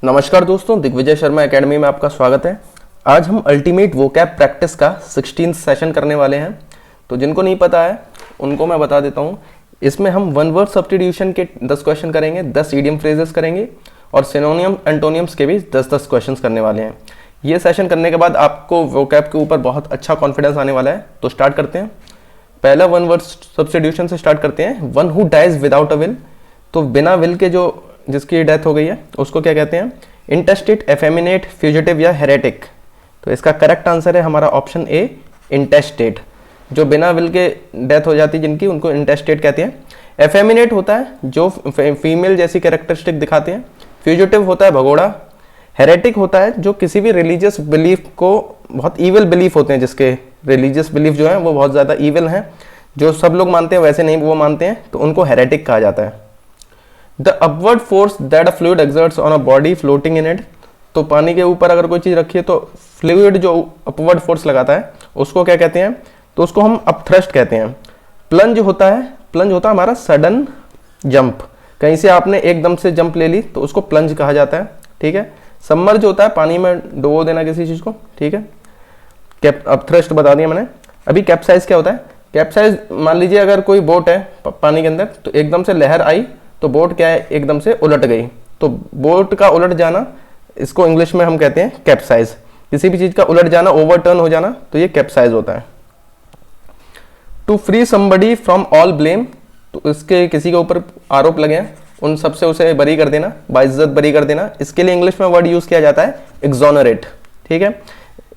नमस्कार दोस्तों, दिग्विजय शर्मा एकेडमी में आपका स्वागत है। आज हम अल्टीमेट वोकैब प्रैक्टिस का 16th सेशन करने वाले हैं। तो जिनको नहीं पता है उनको मैं बता देता हूँ। इसमें हम वन वर्ड सब्स्टिट्यूशन के 10 क्वेश्चन करेंगे, 10 इडियम फ्रेजेस करेंगे और सिनोनियम एंटोनियम्स के भी 10-10 क्वेश्चन करने वाले हैं। ये सेशन करने के बाद आपको वोकैब के ऊपर बहुत अच्छा कॉन्फिडेंस आने वाला है। तो स्टार्ट करते हैं। पहला वन वर्ड सब्स्टिट्यूशन से स्टार्ट करते हैं। One who dies without a will, तो बिना विल के जो जिसकी डेथ हो गई है उसको क्या कहते हैं? इंटेस्टेट, एफेमिनेट, फ्यूजिटिव या हेरेटिक। तो इसका करेक्ट आंसर है हमारा ऑप्शन ए, इंटेस्टेट। जो बिना विल के डेथ हो जाती है जिनकी, उनको इंटेस्टेट कहते हैं। एफेमिनेट होता है जो फीमेल जैसी कैरेक्टरिस्टिक दिखाते हैं। फ्यूजिटिव होता है भगोड़ा। हेरेटिक होता है जो किसी भी रिलीजियस बिलीफ को, बहुत ईविल बिलीफ होते हैं जिसके रिलीजियस बिलीफ जो है वो बहुत ज़्यादा ईविल हैं, जो सब लोग मानते हैं वैसे नहीं वो मानते हैं, तो उनको हेरेटिक कहा जाता है। The upward force that a fluid exerts on a body floating in it, तो पानी के ऊपर अगर कोई चीज़ रखी है तो फ्लूइड जो अपवर्ड फोर्स लगाता है उसको क्या कहते हैं? तो उसको हम अपथ्रस्ट कहते हैं। प्लंज होता है हमारा सडन जंप, कहीं से आपने एकदम से जंप ले ली तो उसको प्लंज कहा जाता है। ठीक है। सबमर्ज होता है पानी में डुबो देना किसी चीज़ को। ठीक है। अपथ्रस्ट बता दिया मैंने। अभी कैप्साइज क्या होता है? कैप्साइज, मान लीजिए अगर कोई बोट है पानी के अंदर, तो एकदम से लहर आई तो बोट क्या है, एकदम से उलट गई। तो बोट का उलट जाना, इसको इंग्लिश में हम कहते हैं कैप्साइज। किसी भी चीज का उलट जाना, ओवरटर्न हो जाना, तो ये कैप्साइज होता है। To free somebody from all blame, तो इसके किसी के ऊपर आरोप लगे हैं उन सबसे उसे बरी कर देना, बाइज्जत बरी कर देना। इसके लिए इंग्लिश में वर्ड यूज किया जाता है एक्सोनरेट। ठीक है।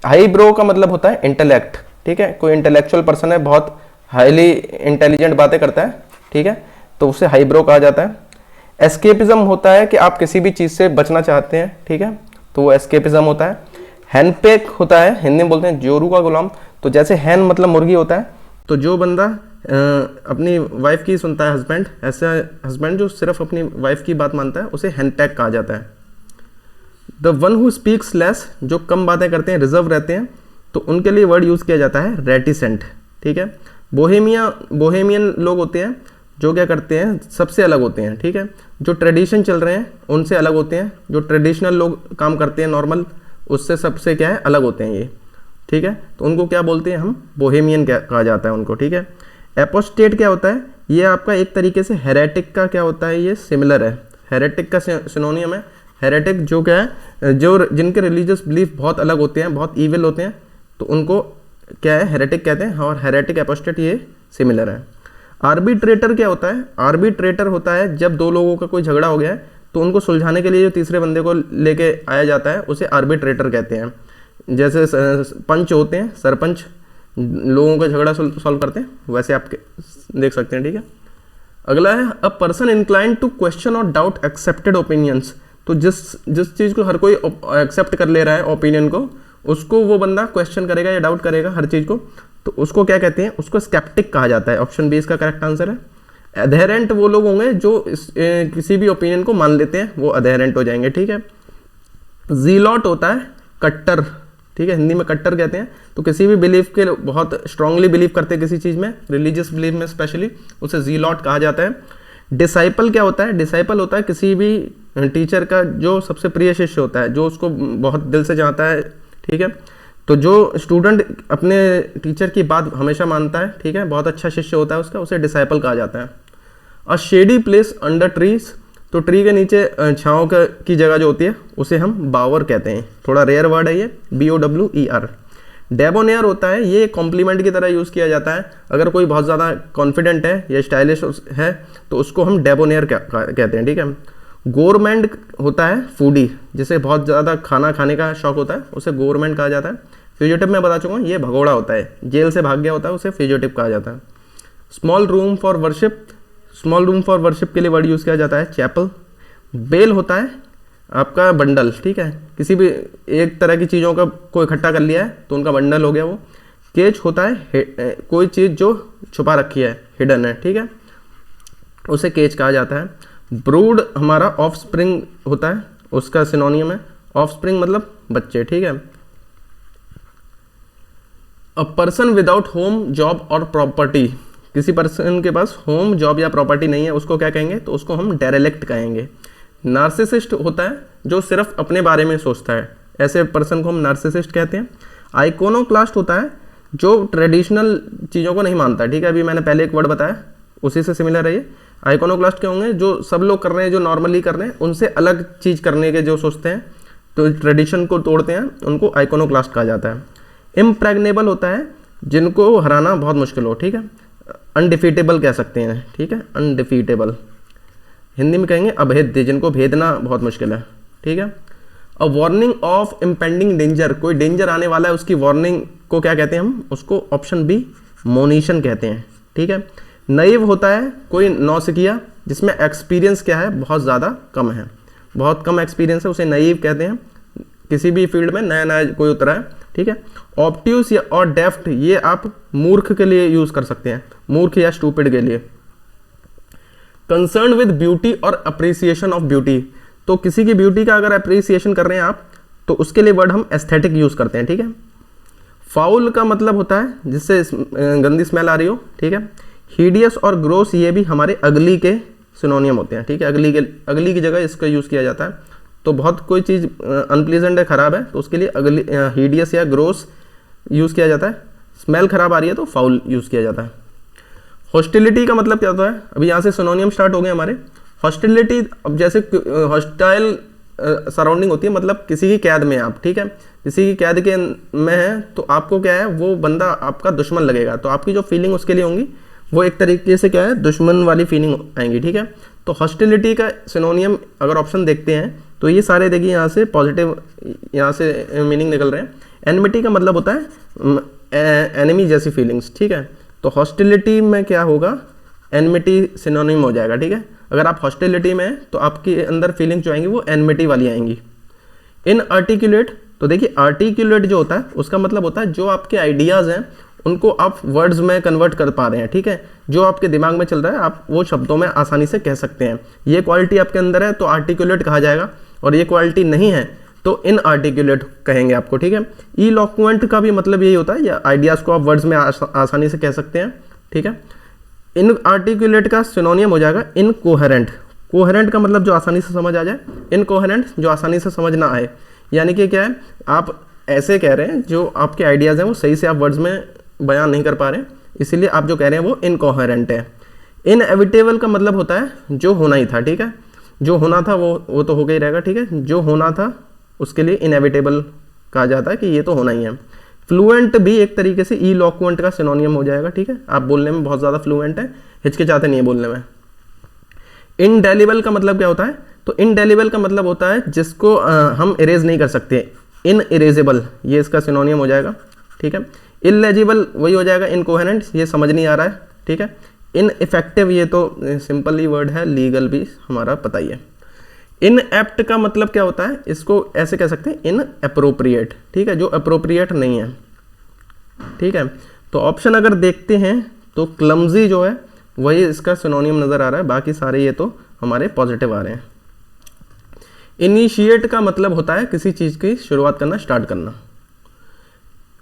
हाई ब्रो का मतलब होता है इंटेलेक्ट। ठीक है। कोई इंटेलेक्चुअल पर्सन है, बहुत हाईली इंटेलिजेंट बातें करता है, ठीक है, तो उसे हाई ब्रो कहा जाता है। एस्केपिज्म होता है कि आप किसी भी चीज़ से बचना चाहते हैं, ठीक है, तो वो एस्केपिज्म होता है। हैंडपेक होता है, हिंदी में बोलते हैं जोरू का गुलाम। तो जैसे हैन मतलब मुर्गी होता है, तो जो बंदा अपनी वाइफ की सुनता है, हस्बैंड, ऐसा हस्बैंड जो सिर्फ अपनी वाइफ की बात मानता है, उसे हैंडपेक कहा जाता है। The one who speaks less, जो कम बातें करते हैं, रिजर्व रहते हैं, तो उनके लिए वर्ड यूज़ किया जाता है रेटिसेंट। ठीक है। बोहेमियन लोग होते हैं जो क्या करते हैं, सबसे अलग होते हैं। ठीक है। जो ट्रेडिशन चल रहे हैं उनसे अलग होते हैं। जो ट्रेडिशनल लोग काम करते हैं नॉर्मल, उससे सबसे क्या है, अलग होते हैं ये। ठीक है। तो उनको क्या बोलते हैं हम? बोहेमियन कहा जाता है उनको। ठीक है। एपोस्टेट क्या होता है? ये आपका एक तरीके से हेरेटिक का क्या होता है, ये सिमिलर है। हेरेटिक का सिनोनियम है। हेरेटिक जो क्या है, जो जिनके रिलीजियस बिलीफ बहुत अलग होते हैं, बहुत ईविल होते हैं, तो उनको क्या है, हेरेटिक कहते हैं। और हेरेटिक, एपोस्टेट ये सिमिलर है। आर्बिट्रेटर क्या होता है? आर्बिट्रेटर होता है जब दो लोगों का कोई झगड़ा हो गया है तो उनको सुलझाने के लिए जो तीसरे बंदे को लेके आया जाता है उसे आर्बिट्रेटर कहते हैं। जैसे पंच होते हैं, सरपंच लोगों का झगड़ा सॉल्व करते हैं, वैसे आप देख सकते हैं। ठीक है। अगला है a person inclined to question और डाउट एक्सेप्टेड ओपिनियंस, तो जिस चीज़ को हर कोई एक्सेप्ट कर ले रहा है ओपिनियन को, उसको वो बंदा क्वेश्चन करेगा या डाउट करेगा हर चीज़ को, तो उसको क्या कहते हैं? उसको स्केप्टिक कहा जाता है। ऑप्शन बी इसका करेक्ट आंसर है। अधेरेंट वो लोग होंगे जो किसी भी ओपिनियन को मान लेते हैं, वो अधेरेंट हो जाएंगे। ठीक है। जीलॉट होता है कट्टर। ठीक है। हिंदी में कट्टर कहते हैं। तो किसी भी बिलीफ के बहुत स्ट्रांगली बिलीव करते हैं किसी चीज़ में, रिलीजियस बिलीफ में स्पेशली, उसे जीलॉट कहा जाता है। डिसाइपल क्या होता है? डिसाइपल होता है किसी भी टीचर का जो सबसे प्रिय शिष्य होता है, जो उसको बहुत दिल से जानता है। ठीक है। तो जो स्टूडेंट अपने टीचर की बात हमेशा मानता है, ठीक है, बहुत अच्छा शिष्य होता है उसका, उसे डिसाइपल कहा जाता है। अ शेडी प्लेस अंडर ट्रीज, तो ट्री के नीचे छाँव की जगह जो होती है उसे हम बावर कहते हैं। थोड़ा रेयर वर्ड है ये, BOWER। डेबोनेयर होता है, ये कॉम्प्लीमेंट की तरह यूज़ किया जाता है। अगर कोई बहुत ज़्यादा कॉन्फिडेंट है या स्टाइलिश है तो उसको हम डेबोनेयर कहते हैं। ठीक है। गोरमेंट होता है फूडी, जिसे बहुत ज़्यादा खाना खाने का शौक होता है, उसे गोरमेंट कहा जाता है। फ्यूजिटिव मैं बता चुका हूँ, ये भगोड़ा होता है, जेल से भाग गया होता है, उसे फ्यूजिटिव कहा जाता है। Small room for worship, small room for worship के लिए वर्ड यूज़ किया जाता है चैपल। बेल होता है आपका बंडल। ठीक है। किसी भी एक तरह की चीज़ों का को इकट्ठा कर लिया है तो उनका बंडल हो गया वो। केज होता है कोई चीज़ जो छुपा रखी है, हिडन है, ठीक है, उसे केज कहा जाता है। ब्रूड हमारा ऑफ स्प्रिंग होता है, उसका सिनोनियम है। ऑफ स्प्रिंग मतलब बच्चे। ठीक है। A person without home, job और प्रॉपर्टी, किसी पर्सन के पास होम, जॉब या प्रॉपर्टी नहीं है, उसको क्या कहेंगे? तो उसको हम डेरेलिक्ट कहेंगे। नार्सिसिस्ट होता है जो सिर्फ अपने बारे में सोचता है, ऐसे पर्सन को हम नार्सिसिस्ट कहते हैं। आइकोनोक्लास्ट होता है जो ट्रेडिशनल चीज़ों को नहीं मानता, ठीक है, अभी मैंने पहले एक वर्ड बताया उसी से सिमिलर है ये। आइकोनोक्लास्ट क्या होंगे, जो सब लोग कर रहे हैं, जो नॉर्मली कर रहे हैं, उनसे अलग चीज़ करने के जो सोचते हैं, तो ट्रेडिशन को तोड़ते हैं, उनको आइकोनोक्लास्ट कहा जाता है। इम्प्रेग्नेबल होता है जिनको हराना बहुत मुश्किल हो, ठीक है, अनडिफीटेबल कह सकते हैं, ठीक है, अनडिफीटेबल, हिंदी में कहेंगे अभेद्य, जिनको भेदना बहुत मुश्किल है, ठीक है। A warning of impending danger, कोई डेंजर आने वाला है उसकी वार्निंग को क्या कहते हैं हम, उसको ऑप्शन बी मोनिशन कहते हैं, ठीक है। नईव होता है कोई नौसिखिया जिसमें एक्सपीरियंस क्या है, बहुत ज़्यादा कम है, बहुत कम एक्सपीरियंस है, उसे नईव कहते हैं, किसी भी फील्ड में नया नया कोई उतरा है, ठीक है। ऑब्ट्यूस या और डेफ्ट, ये आप मूर्ख के लिए यूज़ कर सकते हैं, मूर्ख या स्टूपिड के लिए। कंसर्न विद ब्यूटी और अप्रिसिएशन ऑफ ब्यूटी, तो किसी की ब्यूटी का अगर अप्रिसिएशन कर रहे हैं आप, तो उसके लिए वर्ड हम एस्थेटिक यूज़ करते हैं, ठीक है। फाउल का मतलब होता है जिससे गंदी स्मेल आ रही हो, ठीक है। हीडियस और ग्रोस, ये भी हमारे अगली के सिनोनियम होते हैं, ठीक है, अगली की जगह इसका यूज़ किया जाता है। तो बहुत कोई चीज़ अनप्लीजेंट है, ख़राब है, तो उसके लिए अगली हीडियस या ग्रोस यूज़ किया जाता है। स्मेल खराब आ रही है तो फाउल यूज़ किया जाता है। हॉस्टिलिटी का मतलब क्या होता है, अभी यहाँ से सिनोनियम स्टार्ट हो गए हमारे। हॉस्टिलिटी, अब जैसे हॉस्टाइल सराउंडिंग होती है, मतलब किसी की कैद में आप, ठीक है, किसी की कैद के में है, तो आपको क्या है, वो बंदा आपका दुश्मन लगेगा, तो आपकी जो फीलिंग उसके लिए होंगी वो एक तरीके से क्या है, दुश्मन वाली फीलिंग आएंगी, ठीक है। तो हॉस्टिलिटी का सिनोनियम अगर ऑप्शन देखते हैं तो ये सारे देखिए यहाँ से पॉजिटिव, यहाँ से मीनिंग निकल रहे हैं। एनमिटी का मतलब होता है एनिमी जैसी फीलिंग्स, ठीक है। तो हॉस्टिलिटी में क्या होगा, एनमिटी सिनोनिम हो जाएगा, ठीक है। अगर आप हॉस्टिलिटी में हैं तो आपके अंदर फीलिंग जो आएंगी वो एनमिटी वाली आएंगी। इनआर्टिकुलेट, तो देखिए आर्टिकुलेट जो होता है उसका मतलब होता है जो आपके आइडियाज़ हैं उनको आप वर्ड्स में कन्वर्ट कर पा रहे हैं, ठीक है, जो आपके दिमाग में चल रहा है आप वो शब्दों में आसानी से कह सकते हैं। ये क्वालिटी आपके अंदर है तो आर्टिकुलेट कहा जाएगा, और ये क्वालिटी नहीं है तो इनआर्टिकुलेट कहेंगे आपको, ठीक है। इलॉक्वेंट का भी मतलब यही होता है, या आइडियाज़ को आप वर्ड्स में आसानी से कह सकते हैं, ठीक है। इनआर्टिकुलेट का सिनोनियम हो जाएगा इनकोहेरेंट। कोहेरेंट का मतलब जो आसानी से समझ आ जाए, इनकोहेरेंट जो आसानी से समझ ना आए, यानी कि क्या है, आप ऐसे कह रहे हैं जो आपके आइडियाज़ हैं वो सही से आप वर्ड्स में बयान नहीं कर पा रहे हैं, इसीलिए आप जो कह रहे हैं वो इनकोहेरेंट है। इनएविटेबल का मतलब होता है जो होना ही था, ठीक है, जो होना था वो तो हो गई रहेगा, ठीक है, जो होना था उसके लिए इनएविटेबल कहा जाता है कि ये तो होना ही है। फ्लुएंट भी एक तरीके से इलॉक्वेंट का सिनोनियम हो जाएगा, ठीक है, आप बोलने में बहुत ज़्यादा फ्लुएंट है, हिचकिचाते नहीं है बोलने में। इनडेलिबल का मतलब क्या होता है, तो इनडेलिबल का मतलब होता है जिसको हम इरेज नहीं कर सकते, इन इरेजेबल, ये इसका सिनोनियम हो जाएगा, ठीक है। इलेजिबल वही हो जाएगा इनकोहेरेंट, ये समझ नहीं आ रहा है, ठीक है। इनइफेक्टिव, ये तो सिंपल ही वर्ड है, लीगल भी हमारा पता ही है। इनएप्ट का मतलब क्या होता है, इसको ऐसे कह सकते हैं इनअप्रोप्रिएट, ठीक है, जो अप्रोप्रिएट नहीं है, ठीक है। तो ऑप्शन अगर देखते हैं तो क्लमजी जो है वही इसका सिनोनियम नज़र आ रहा है, बाकी सारे ये तो हमारे पॉजिटिव आ रहे हैं। इनिशिएट का मतलब होता है किसी चीज़ की शुरुआत करना, स्टार्ट करना।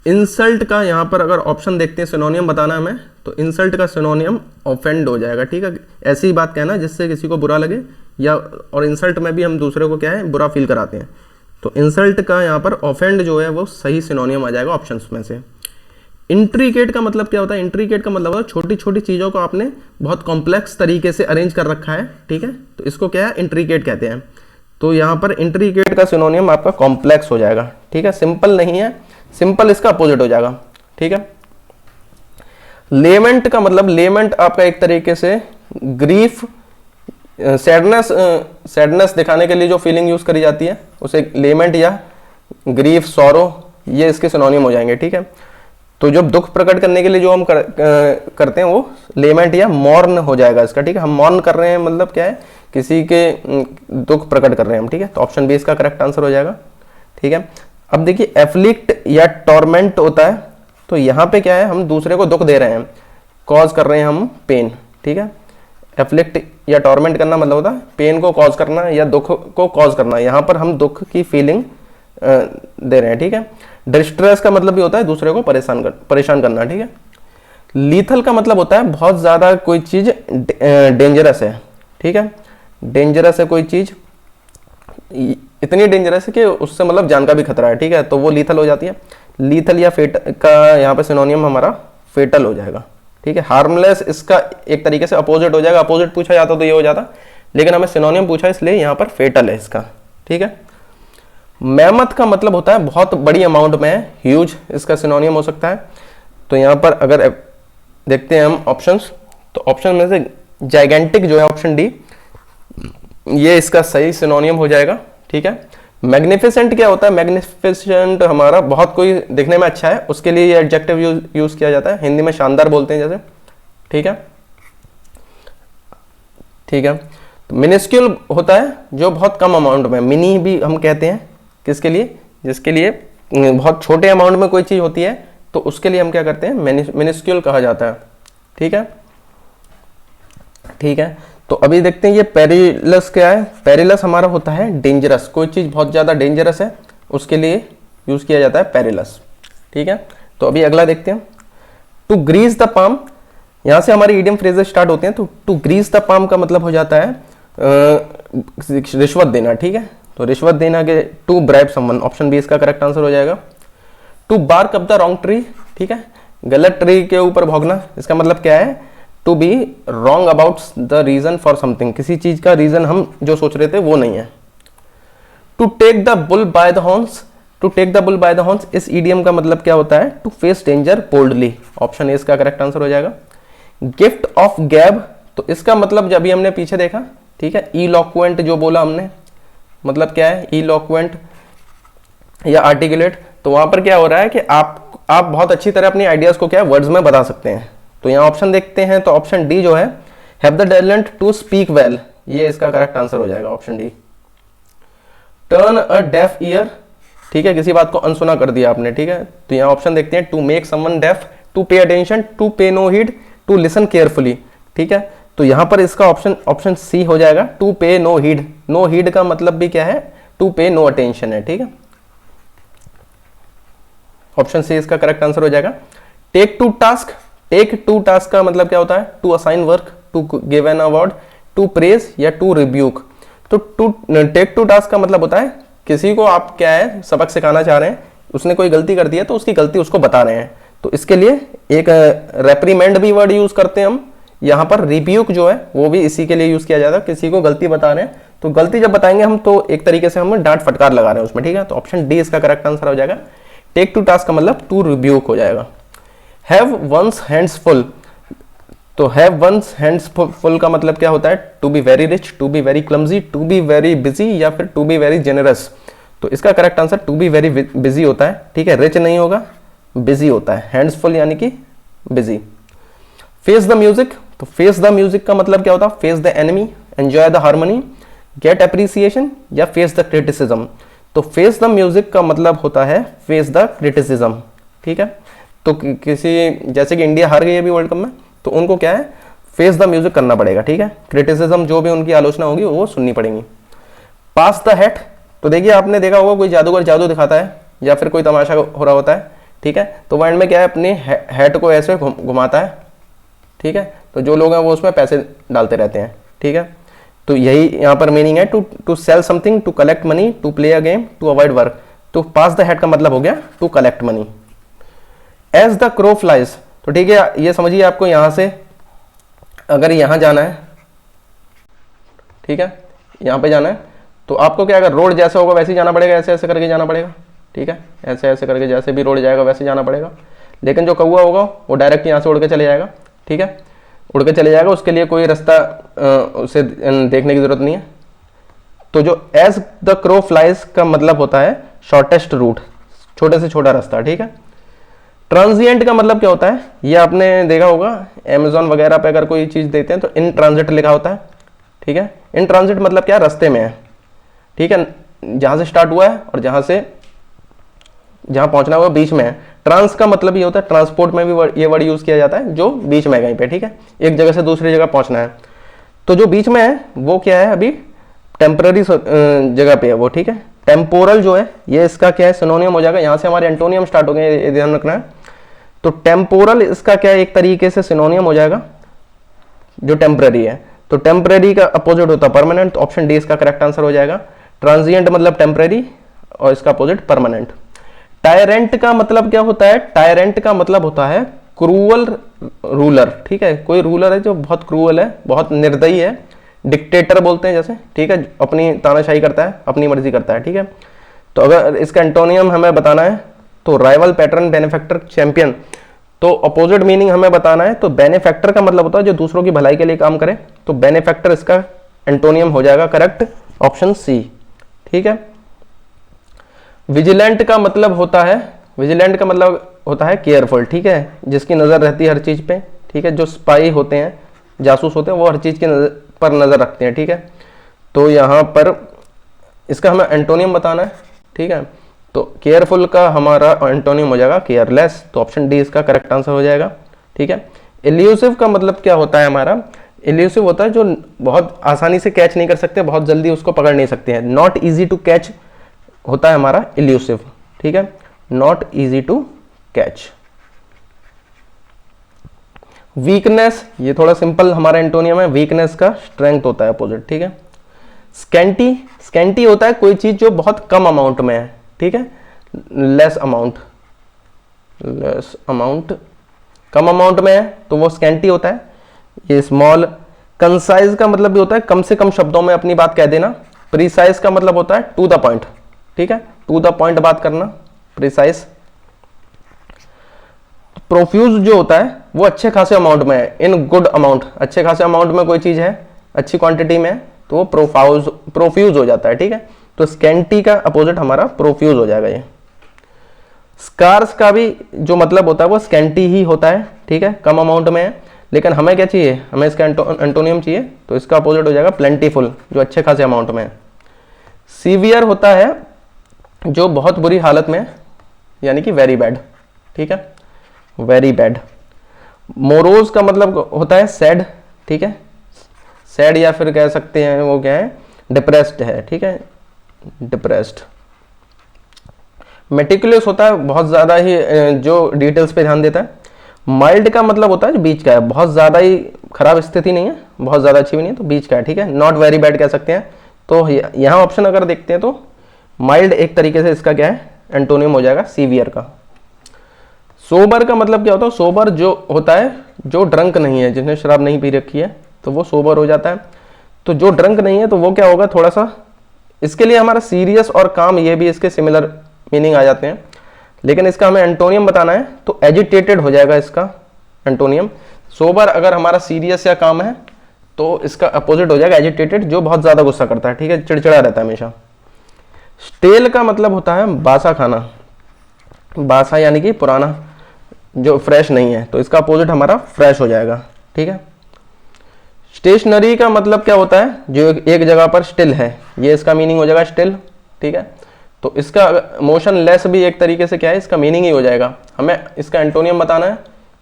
इंसल्ट का यहाँ पर अगर ऑप्शन देखते हैं सिनोनियम बताना हमें, तो इंसल्ट का सिनोनियम ऑफेंड हो जाएगा, ठीक है, ऐसी ही बात कहना जिससे किसी को बुरा लगे, या और इंसल्ट में भी हम दूसरे को क्या है बुरा फील कराते हैं, तो इंसल्ट का यहाँ पर ऑफेंड जो है वो सही सिनोनियम आ जाएगा ऑप्शंस में से। इंट्रिकेट का मतलब क्या होता है, इंट्रिकेट का मतलब होता है छोटी छोटी चीज़ों को आपने बहुत कॉम्प्लेक्स तरीके से अरेंज कर रखा है, ठीक है, तो इसको क्या है इंट्रिकेट कहते हैं। तो यहाँ पर इंट्रिकेट का सिनोनियम आपका कॉम्प्लेक्स हो जाएगा, ठीक है, सिंपल नहीं है, सिंपल इसका अपोजिट हो जाएगा, ठीक है। लेमेंट का मतलब, लेमेंट आपका एक तरीके से ग्रीफ, सैडनेस दिखाने के लिए जो फीलिंग यूज करी जाती है उसे लेमेंट या ग्रीफ, सॉरो, ये इसके सिनोनिम हो जाएंगे, ठीक है। तो जब दुख प्रकट करने के लिए जो हम करते हैं वो लेमेंट या मॉर्न हो जाएगा इसका, ठीक है। हम मॉर्न कर रहे हैं मतलब क्या है, किसी के दुख प्रकट कर रहे हैं हम, ठीक है, तो ऑप्शन बी इसका करेक्ट आंसर हो जाएगा, ठीक है। अब देखिए एफ्लिक्ट या टॉर्मेंट होता है, तो यहाँ पे क्या है, हम दूसरे को दुख दे रहे हैं, कॉज कर रहे हैं हम पेन, ठीक है। एफ्लिक्ट या टॉर्मेंट करना मतलब होता है पेन को कॉज करना या दुख को कॉज करना, यहाँ पर हम दुख की फीलिंग दे रहे हैं, ठीक है। डिस्ट्रेस का मतलब भी होता है दूसरे को परेशान करना, ठीक है। लीथल का मतलब होता है बहुत ज़्यादा कोई चीज़ डेंजरस है, ठीक है, डेंजरस है कोई चीज़, इतनी डेंजरस है कि उससे मतलब जान का भी खतरा है, ठीक है, तो वो लीथल हो जाती है। लीथल या फेट का यहाँ पे सिनोनियम हमारा फेटल हो जाएगा, ठीक है। हार्मलेस इसका एक तरीके से अपोजिट हो जाएगा, अपोजिट पूछा जाता तो ये हो जाता, लेकिन हमें सिनोनियम पूछा इसलिए यहाँ पर फेटल है इसका, ठीक है। मैमथ का मतलब होता है बहुत बड़ी अमाउंट में, ह्यूज इसका सिनोनियम हो सकता है। तो यहाँ पर अगर देखते हैं हम ऑप्शंस, तो ऑप्शन में से जाइगेंटिक जो है ऑप्शन डी, ये इसका सही सिनोनियम हो जाएगा, ठीक है। मैग्निफिसेंट क्या होता है? मैग्निफिसेंट हमारा बहुत कोई दिखने में अच्छा है, उसके लिए ये एडजेक्टिव यूज किया जाता है, हिंदी में शानदार बोलते हैं जैसे, ठीक है, ठीक है। तो मिनिस्क्यूल होता है जो बहुत कम अमाउंट में, मिनी भी हम कहते हैं किसके लिए, जिसके लिए बहुत छोटे अमाउंट में कोई चीज होती है, तो उसके लिए हम क्या करते हैं, मिनिस्क्यूल कहा जाता है, ठीक है, ठीक है। तो अभी देखते हैं ये पेरिलस क्या है। पेरिलस हमारा होता है डेंजरस, कोई चीज बहुत ज्यादा डेंजरस है उसके लिए यूज किया जाता है पेरिलस, ठीक है। तो अभी अगला देखते हैं, टू ग्रीस द पाम, यहां से हमारी इडियम फ्रेजेस स्टार्ट होते हैं। तो टू ग्रीस द पाम का मतलब हो जाता है रिश्वत देना, ठीक है। तो रिश्वत देना के to bribe someone, option B इसका करेक्ट आंसर हो जाएगा। To bark up the wrong tree, ठीक है, गलत ट्री के ऊपर भौंकना, इसका मतलब क्या है, to be wrong about the reason for something, किसी चीज का रीजन हम जो सोच रहे थे वो नहीं है। To take the bull by the horns, to take the bull by the horns, इस ईडियम का मतलब क्या होता है, to face danger boldly, option A इसका करेक्ट आंसर हो जाएगा। गिफ्ट ऑफ गैब, तो इसका मतलब जब भी हमने पीछे देखा, ठीक है, इलॉक्वेंट जो बोला हमने, मतलब क्या है, इलॉक्वेंट या आर्टिकुलेट, तो वहां पर क्या हो रहा है कि आप बहुत अच्छी तरह अपनी आइडियाज को क्या है वर्ड्स में बता सकते हैं। तो यहाँ ऑप्शन देखते हैं, तो ऑप्शन डी जो है, have the talent to speak well, ये इसका करेक्ट आंसर हो जाएगा, option D. Turn a deaf ear, ठीक है, किसी बात को अनसुना कर दिया आपने, ठीक है। तो यहाँ ऑप्शन देखते हैं, to make someone deaf, to pay attention, to pay no heed, to listen carefully, ठीक है। तो यहाँ पर इसका ऑप्शन सी हो जाएगा, to pay no heed. No heed का मतलब भी क्या है, टू पे नो अटेंशन है, ठीक है। ऑप्शन सी इसका करेक्ट आंसर हो जाएगा। Take to task, take to task का मतलब क्या होता है, to assign work, to give an award, to praise या टू रिब्यूक। तो टेक टू टास्क का मतलब होता है किसी को आप क्या है सबक सिखाना चाह रहे हैं, उसने कोई गलती कर दी है तो उसकी गलती उसको बता रहे हैं, तो इसके लिए एक रेप्रीमेंड भी वर्ड यूज करते हैं हम, यहाँ पर रिब्यूक जो है वो भी इसी के लिए यूज किया जाता है, किसी को गलती बता रहे हैं तो गलती जब बताएंगे हम तो एक तरीके से हम डांट फटकार लगा रहे हैं उसमें, ठीक है। तो ऑप्शन डी इसका करेक्ट आंसर हो जाएगा। टेक टू टास्क का मतलब टू रिब्यूक हो जाएगा। हैव वंस हैंड्स फुल, तो हैव वंस हैंड्स फुल का मतलब क्या होता है, to be very rich, to be very clumsy, to be very busy या फिर टू बी वेरी जेनरस। तो इसका correct answer to be very busy होता है, ठीक है, रिच नहीं होगा, बिजी होता है, हैंड्स फुल यानी कि बिजी। फेस द म्यूजिक, तो फेस द म्यूजिक का मतलब क्या होता है, face the enemy, enjoy the harmony, get appreciation या फेस द क्रिटिसिज्म। तो फेस द म्यूजिक का मतलब होता है फेस द क्रिटिसिज्म, ठीक है। तो किसी जैसे कि इंडिया हार गई है अभी वर्ल्ड कप में, तो उनको क्या है फेस द म्यूजिक करना पड़ेगा, ठीक है, क्रिटिसिज्म जो भी उनकी आलोचना होगी वो सुननी पड़ेगी। पास द हैट, तो देखिए आपने देखा होगा कोई जादूगर जादू दिखाता है या फिर कोई तमाशा हो रहा होता है, ठीक है, तो वो एंड में क्या है अपने हैट को ऐसे घुमाता है, ठीक है, तो जो लोग हैं वो उसमें पैसे डालते रहते हैं, ठीक है। तो यही यहाँ पर मीनिंग है, to sell something, to collect money, to play a game, to avoid work. तो पास द हैट का मतलब हो गया to collect money. As the crow flies, तो ठीक है, ये समझिए आपको यहां से अगर यहां जाना है, ठीक है, यहां पे जाना है, तो आपको क्या, अगर रोड जैसे होगा वैसे ही जाना पड़ेगा, ऐसे ऐसे करके जाना पड़ेगा, ठीक है, ऐसे ऐसे करके जैसे भी रोड जाएगा वैसे जाना पड़ेगा। लेकिन जो कौवा होगा वो डायरेक्ट यहाँ से उड़ के चले जाएगा, ठीक है, उड़ के चले जाएगा, उसके लिए कोई रास्ता उसे देखने की जरूरत नहीं है। तो जो एज द क्रो फ्लाइज का मतलब होता है शॉर्टेस्ट रूट, छोटे से छोटा रास्ता, ठीक है। ट्रांजिएंट का मतलब क्या होता है, ये आपने देखा होगा अमेजोन वगैरह पे अगर कोई चीज देते हैं तो इन ट्रांजिट लिखा होता है, ठीक है। इन ट्रांजिट मतलब क्या, रास्ते में है, ठीक है, जहां से स्टार्ट हुआ है और जहां जहां पहुंचना हुआ बीच में है। ट्रांस का मतलब ये होता है, ट्रांसपोर्ट में भी ये वर्ड यूज किया जाता है, जो बीच में है कहीं पे, ठीक है, एक जगह से दूसरी जगह पहुंचना है। तो जो बीच में है वो क्या है, अभी टेम्पररी जगह पे है वो, ठीक है। टेम्पोरल जो है ये इसका क्या है, सिनोनियम हो जाएगा, यहां से हमारे एंटोनियम स्टार्ट हो गए, ये ध्यान रखना है। तो टेम्पोरल इसका क्या है, एक तरीके से सिनोनियम हो जाएगा जो टेम्पररी है। तो टेम्पररी का अपोजिट होता है परमानेंट, तो ऑप्शन डी इसका करेक्ट आंसर हो जाएगा। ट्रांजिएंट मतलब टेम्परेरी, और इसका अपोजिट परमानेंट। टायरेंट का मतलब क्या होता है? टायरेंट का मतलब होता है क्रूअल रूलर, ठीक है, कोई रूलर है जो बहुत क्रूअल है, बहुत निर्दयी है, डिक्टेटर बोलते हैं जैसे, ठीक है, अपनी तानाशाही करता है, अपनी मर्जी करता है, ठीक है। तो अगर इसका एंटोनियम हमें बताना है तो राइवल, पैटर्न, बेनिफैक्टर, चैंपियन। तो अपोजिट मीनिंग हमें बताना है तो बेनिफैक्टर का मतलब होता है जो दूसरों की भलाई के लिए काम करे, तो बेनिफैक्टर इसका एंटोनियम हो जाएगा करेक्ट, ऑप्शन सी, ठीक है। विजिलेंट का मतलब होता है, विजिलेंट का मतलब होता है केयरफुल, ठीक है, जिसकी नज़र रहती है हर चीज़ पे, ठीक है, जो स्पाई होते हैं, जासूस होते हैं, वो हर चीज़ की पर नज़र रखते हैं, ठीक है। तो यहाँ पर इसका हमें एंटोनियम बताना है, ठीक है। तो केयरफुल का हमारा एंटोनियम हो जाएगा केयरलेस, तो ऑप्शन डी इसका करेक्ट आंसर हो जाएगा, ठीक है। इल्यूसिव का मतलब क्या होता है हमारा? इल्यूसिव होता है जो बहुत आसानी से कैच नहीं कर सकते, बहुत जल्दी उसको पकड़ नहीं सकते हैं, नॉट ईजी टू कैच होता है हमारा इल्यूसिव, ठीक है, not easy to catch. Weakness, ये थोड़ा सिंपल हमारा एंटोनियम है, वीकनेस का स्ट्रेंथ होता है अपोजिट, ठीक है। स्कैंटी, स्कैंटी होता है कोई चीज जो बहुत कम अमाउंट में है, ठीक है, लेस अमाउंट, लेस अमाउंट, कम अमाउंट में है तो वो स्कैंटी होता है। ये स्मॉल। कंसाइज का मतलब भी होता है कम से कम शब्दों में अपनी बात कह देना। प्रीसाइज का मतलब होता है टू द पॉइंट, ठीक है, टू द पॉइंट बात करना, प्रीसाइज। प्रोफ्यूज जो होता है वो अच्छे खासे अमाउंट में है, इन गुड अमाउंट, अच्छे खासे अमाउंट में कोई चीज है, अच्छी क्वांटिटी में, तो वो प्रोफ्यूज हो जाता है, ठीक है। तो स्कैंटी का अपोजिट हमारा प्रोफ्यूज हो जाएगा ये। स्कार्स का भी जो मतलब होता है वो स्कैंटी ही होता है, ठीक है, कम अमाउंट में है, लेकिन हमें क्या चाहिए, हमें इसका एंटोनियम चाहिए, तो इसका अपोजिट हो जाएगा प्लेंटीफुल, जो अच्छे खासे अमाउंट में है। सीवियर होता है जो बहुत बुरी हालत में, यानी कि वेरी बैड, ठीक है, वेरी बैड। मोरोज का मतलब होता है सैड, ठीक है, सैड, या फिर कह सकते हैं वो क्या है, डिप्रेस्ड है, ठीक है, डिप्रेस्ड। मेटिकुलस होता है बहुत ज़्यादा ही जो डिटेल्स पे ध्यान देता है। माइल्ड का मतलब होता है बीच का है, बहुत ज़्यादा ही खराब स्थिति नहीं है, बहुत ज़्यादा अच्छी भी नहीं है, तो बीच का है, ठीक है, नॉट वेरी बैड कह सकते हैं। तो यहाँ ऑप्शन अगर देखते हैं तो माइल्ड एक तरीके से इसका क्या है, एंटोनियम हो जाएगा सीवियर का। सोबर का मतलब क्या होता है? सोबर जो होता है जो ड्रंक नहीं है, जिसने शराब नहीं पी रखी है, तो वो सोबर हो जाता है। तो जो ड्रंक नहीं है तो वो क्या होगा, थोड़ा सा, इसके लिए हमारा सीरियस और काम, ये भी इसके सिमिलर मीनिंग आ जाते हैं, लेकिन इसका हमें एंटोनियम बताना है तो एजिटेटेड हो जाएगा इसका एंटोनियम। सोबर अगर हमारा सीरियस या काम है तो इसका अपोजिट हो जाएगा एजिटेटेड, जो बहुत ज़्यादा गुस्सा करता है, ठीक है, चिड़चिड़ा रहता है हमेशा। स्टेल का मतलब होता है बासा खाना, बासा यानी कि पुराना, जो फ्रेश नहीं है, तो इसका अपोजिट हमारा फ्रेश हो जाएगा, ठीक है। स्टेशनरी का मतलब क्या होता है, जो एक जगह पर स्टिल है, ये इसका मीनिंग हो जाएगा स्टिल, ठीक है। तो इसका मोशन लेस भी एक तरीके से क्या है, इसका मीनिंग ही हो जाएगा। हमें इसका एंटोनियम बताना है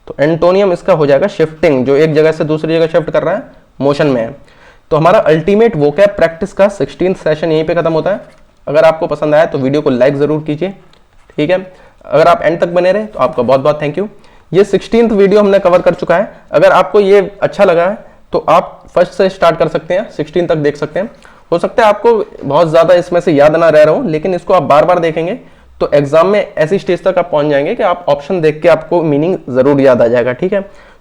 तो एंटोनियम इसका हो जाएगा शिफ्टिंग, जो एक जगह से दूसरी जगह शिफ्ट कर रहा है, मोशन में है। तो हमारा अल्टीमेट वोकैब प्रैक्टिस का 16th सेशन यहीं पे खत्म होता है। अगर आपको पसंद आया तो वीडियो को लाइक ज़रूर कीजिए, ठीक है। अगर आप एंड तक बने रहे तो आपका बहुत बहुत थैंक यू। ये 16th वीडियो हमने कवर कर चुका है। अगर आपको ये अच्छा लगा है तो आप फर्स्ट से स्टार्ट कर सकते हैं, 16 तक देख सकते हैं। हो सकता है आपको बहुत ज़्यादा इसमें से याद ना रह रहा हो, लेकिन इसको आप बार बार देखेंगे तो एग्जाम में ऐसी स्टेज तक आप पहुंच जाएंगे कि आप ऑप्शन देख के आपको मीनिंग ज़रूर याद आ जाएगा, ठीक है।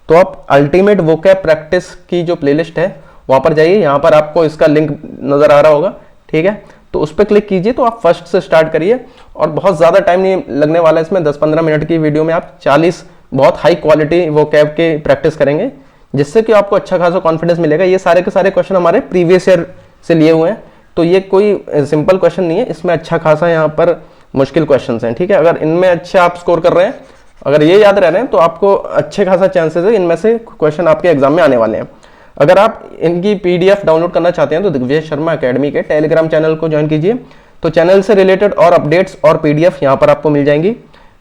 तो आप अल्टीमेट वोकैब प्रैक्टिस की जो प्लेलिस्ट है वहाँ पर जाइए, यहाँ पर आपको इसका लिंक नज़र आ रहा होगा, ठीक है। तो उस पर क्लिक कीजिए तो आप फर्स्ट से स्टार्ट करिए, और बहुत ज़्यादा टाइम नहीं लगने वाला है इसमें। 10-15 मिनट की वीडियो में आप 40 बहुत हाई क्वालिटी वोकैब की प्रैक्टिस करेंगे, जिससे कि आपको अच्छा खासा कॉन्फिडेंस मिलेगा। ये सारे के सारे क्वेश्चन हमारे प्रीवियस ईयर से लिए हुए हैं, तो ये कोई सिंपल क्वेश्चन नहीं है, इसमें अच्छा खासा यहाँ पर मुश्किल क्वेश्चन हैं, ठीक है। अगर इनमें अच्छे आप स्कोर कर रहे हैं, अगर ये याद रह रहे हैं, तो आपको अच्छे खासा चांसेस है इनमें से क्वेश्चन आपके एग्जाम में आने वाले हैं। अगर आप इनकी PDF डाउनलोड करना चाहते हैं तो दिग्विजय शर्मा एकेडमी के टेलीग्राम चैनल को ज्वाइन कीजिए, तो चैनल से रिलेटेड और अपडेट्स और PDF यहाँ पर आपको मिल जाएंगी।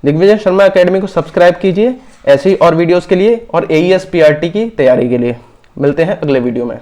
दिग्विजय शर्मा एकेडमी को सब्सक्राइब कीजिए ऐसी और वीडियोस के लिए और AES PRT की तैयारी के लिए। मिलते हैं अगले वीडियो में।